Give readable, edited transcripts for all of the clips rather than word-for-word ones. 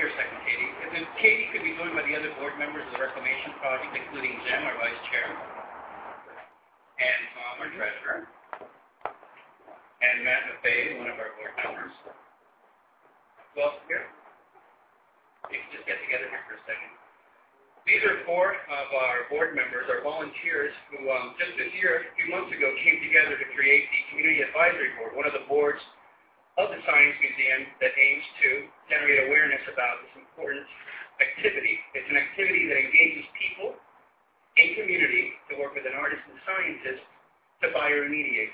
here a second, Katie. And then Katie could be joined by the other board members of the Reclamation Project, including Jem, our vice chair, and Tom, our treasurer, and Matt Maffei, one of our board members. Well, here. You can just get together here for a second. These are four of our board members, our volunteers, who just this year, a few months ago, came together to create the Community Advisory Board, one of the boards of the Science Museum that aims to generate awareness about this important activity. It's an activity that engages people in community to work with an artist and scientist to bioremediate.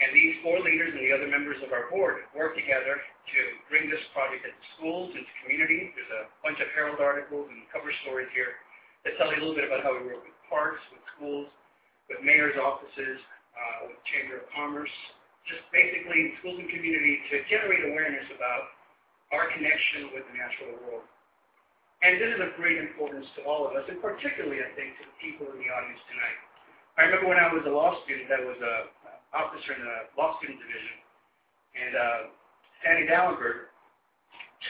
And these four leaders and the other members of our board work together to bring this project into schools, into community. There's a bunch of Herald articles and cover stories here that tell you a little bit about how we work with parks, with schools, with mayor's offices, with the Chamber of Commerce, just basically in schools and community to generate awareness about our connection with the natural world. And this is of great importance to all of us, and particularly, I think, to the people in the audience tonight. I remember when I was a law student, I was an officer in the law student division, and Sandy Dallenberg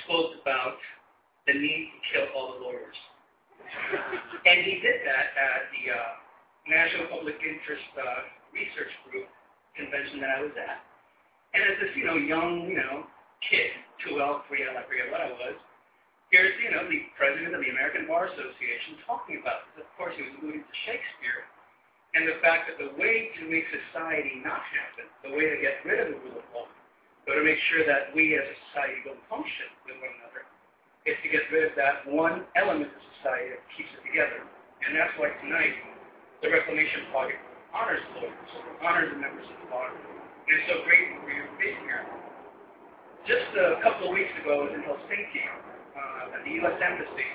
spoke about the need to kill all the lawyers. And he did that at the National Public Interest Research Group convention that I was at. And as this, young, kid, 12, 3, I forget what I was, here's, the president of the American Bar Association talking about this. Of course, he was alluding to Shakespeare and the fact that the way to make society not happen, the way to get rid of the rule of law, or to make sure that we as a society don't function with one another, is to get rid of that one element of society that keeps it together. And that's why tonight, the Reclamation Project honors lawyers, honors the members of the bar. And it's so great for you being here. Just a couple of weeks ago, I was in Helsinki at the U.S. Embassy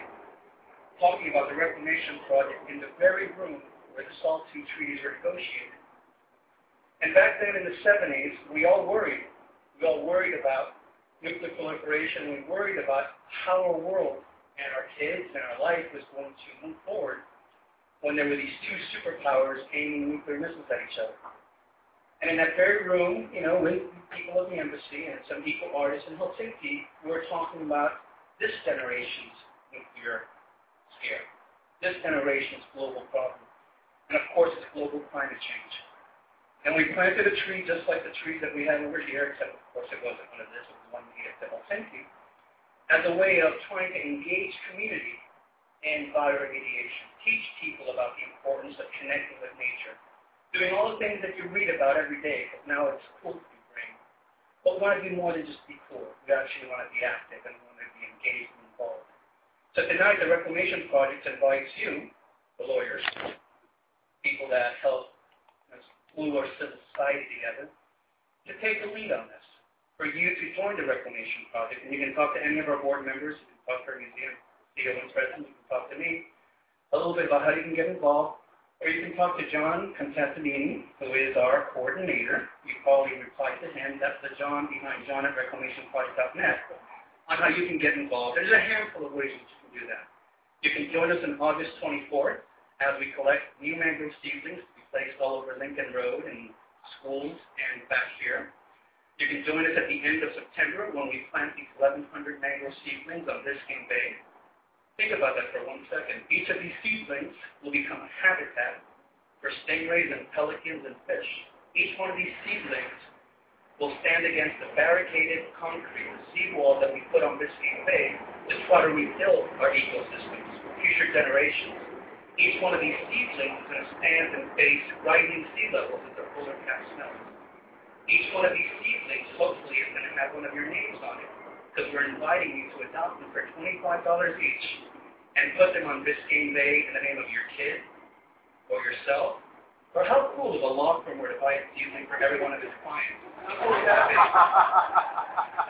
talking about the Reclamation Project in the very room where the SALT II treaties were negotiated. And back then in the 70s, we all worried. We all worried about nuclear proliferation. We worried about how our world and our kids and our life was going to move forward when there were these two superpowers aiming nuclear missiles at each other. And in that very room, with people of the embassy and some eco artists in Helsinki, we were talking about this generation's nuclear scare, this generation's global problem. And of course, it's global climate change. And we planted a tree just like the trees that we had over here, except of course it wasn't one of this, it was one we had to Helsinki, as a way of trying to engage community in bioremediation, teach people about the importance of connecting with nature, doing all the things that you read about every day, because now it's cool to be green. But we want to do more than just be cool. We actually want to be active and we want to be engaged and involved. So tonight, the Reclamation Project invites you, the lawyers, people that help glue our civil society together, to take the lead on this, for you to join the Reclamation Project. And you can talk to any of our board members, you can talk to our museum CEO and president, you can talk to me a little bit about how you can get involved, or you can talk to John Constantinini, who is our coordinator. You probably reply to him. That's the John behind John at reclamationproject.net, on how you can get involved. There's a handful of ways that you can do that. You can join us on August 24th as we collect new mangrove seedlings to be placed all over Lincoln Road in schools and back here. You can join us at the end of September when we plant these 1,100 mangrove seedlings on Biscayne Bay. Think about that for 1 second. Each of these seedlings will become a habitat for stingrays and pelicans and fish. Each one of these seedlings will stand against the barricaded concrete seawall that we put on Biscayne Bay to try to rebuild our ecosystems for future generations. Each one of these seedlings is going to stand and face rising sea levels as the polar caps melt. Each one of these seedlings, hopefully, is going to have one of your names on it, because we're inviting you to adopt them for $25 each and put them on Biscayne Bay in the name of your kid or yourself. Or how cool if a law firm were to buy a seedling for every one of his clients? How cool would that be?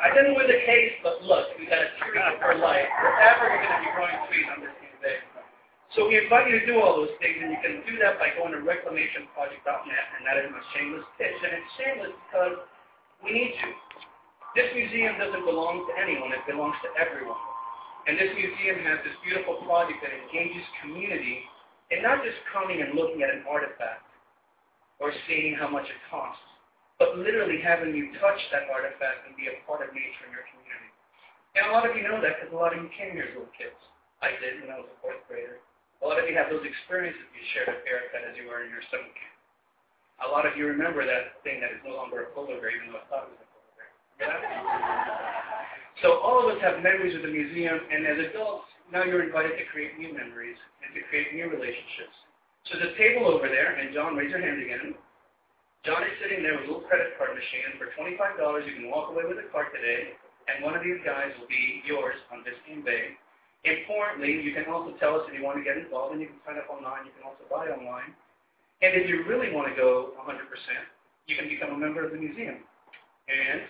I didn't win the case, but look, we got a tree for life. Forever you're going to be growing trees on Biscayne Bay. So we invite you to do all those things, and you can do that by going to reclamationproject.net, and that is my shameless pitch. And it's shameless because we need to. This museum doesn't belong to anyone, it belongs to everyone. And this museum has this beautiful project that engages community in not just coming and looking at an artifact or seeing how much it costs, but literally having you touch that artifact and be a part of nature in your community. And a lot of you know that because a lot of you came here as little kids. I did when I was a 4th grader. A lot of you have those experiences you shared with Erica as you were in your summer camp. A lot of you remember that thing that is no longer a polar bear, even though I thought it was a polar bear. So all of us have memories of the museum, and as adults, now you're invited to create new memories and to create new relationships. So there's a table over there, and John, raise your hand again. John is sitting there with a little credit card machine. For $25, you can walk away with a card today, and one of these guys will be yours on Biscayne Bay. Importantly, you can also tell us if you want to get involved, and you can sign up online. You can also buy online. And if you really want to go 100%, you can become a member of the museum. And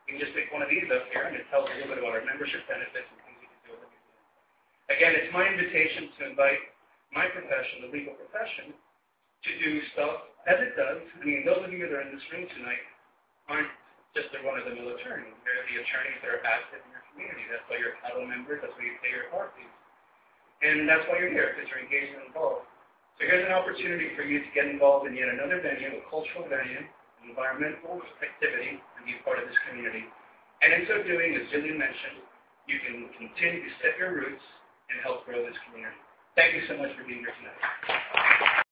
you can just pick one of these up here, and it tells you a little bit about our membership benefits and things you can do at the museum. Again, it's my invitation to invite my profession, the legal profession, to do stuff as it does. I mean, those of you that are in this room tonight aren't just the run-of-the-mill attorney. They're the attorneys that are active in your community. That's why you're title members. That's why you pay your bar fees. And that's why you're here, because you're engaged and involved. So here's an opportunity for you to get involved in yet another venue, a cultural venue, an environmental activity, and be part of this community. And in so doing, as Jillian mentioned, you can continue to set your roots and help grow this community. Thank you so much for being here tonight.